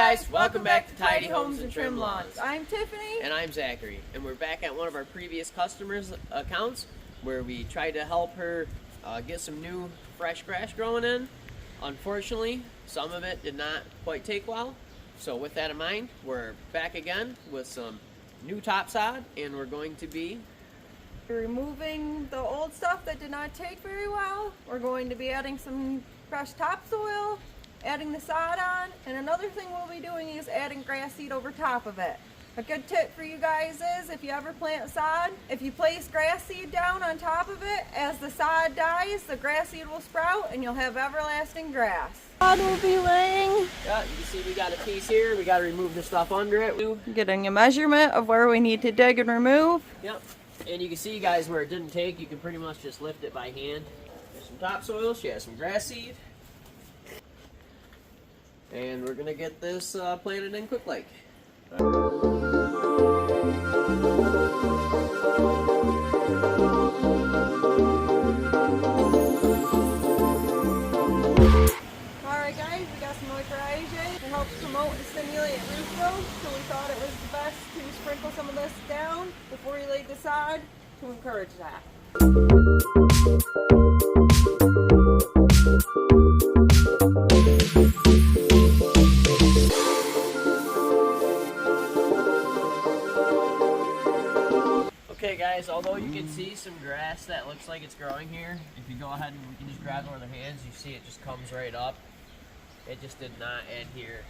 guys, welcome back to Tidy Homes and Trim Lawns. I'm Tiffany. And I'm Zachary. And we're back at one of our previous customers' accounts where we tried to help her get some new fresh grass growing in. Unfortunately, some of it did not quite take well. So with that in mind, we're back again with some new topsod, and we're going to be removing the old stuff that did not take very well. We're going to be adding some fresh topsoil, adding the sod on, and another thing we'll be doing is adding grass seed over top of it. A good tip for you guys is if you ever plant sod, if you place grass seed down on top of it, as the sod dies, the grass seed will sprout and you'll have everlasting grass. Sod will be laying. Yeah, you can see we got a piece here. We got to remove the stuff under it. Getting a measurement of where we need to dig and remove. Yep. And you can see, guys, where it didn't take, you can pretty much just lift it by hand. There's some topsoil. She has some grass seed. And we're going to get this planted in quick like. Alright guys, we got some moisturizer. It helps promote and stimulate root growth, so we thought it was the best to sprinkle some of this down before you laid the sod to encourage that. Okay guys, although you can see some grass that looks like it's growing here, if you go ahead and we can just grab it with our hands, you see it just comes right up. It just did not adhere.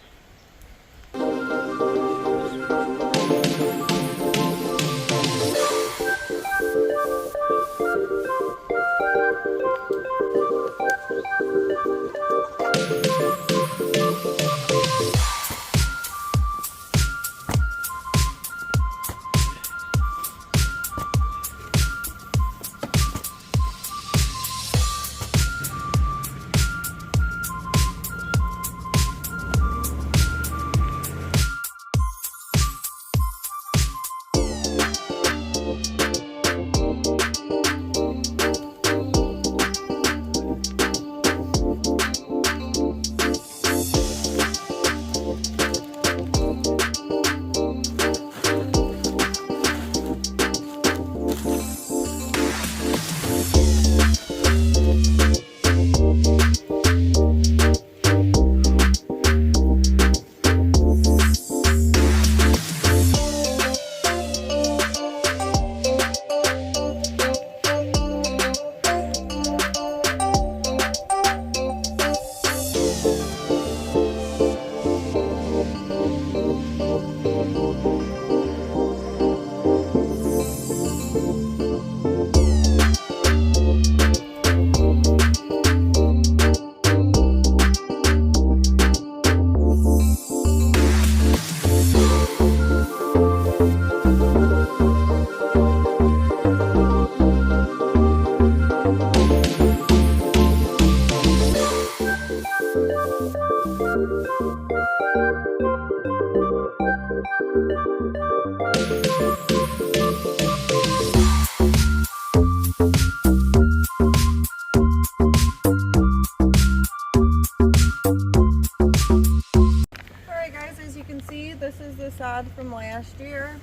This is the sod from last year.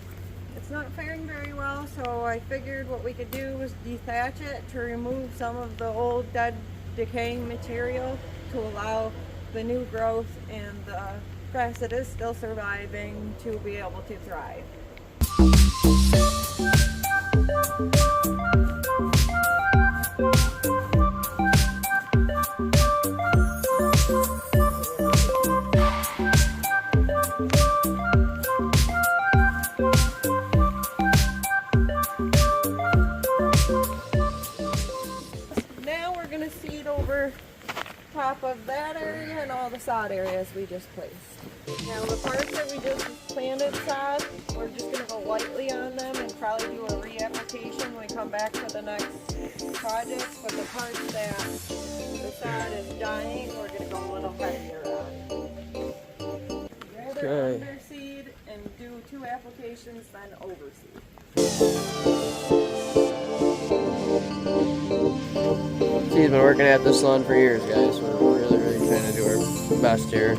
It's not faring very well, so I figured what we could do was dethatch it to remove some of the old dead decaying material to allow the new growth and the grass that is still surviving to be able to thrive. Seed over top of that area and all the sod areas we just placed. Now the parts that we just planted sod, we're just going to go lightly on them and probably do a re-application when we come back for the next project. But the parts that the sod is dying, we're going to go a little heavier on. Rather underseed and do 2 applications than overseed. She's been working at this lawn for years, guys. We're really trying to do our best here.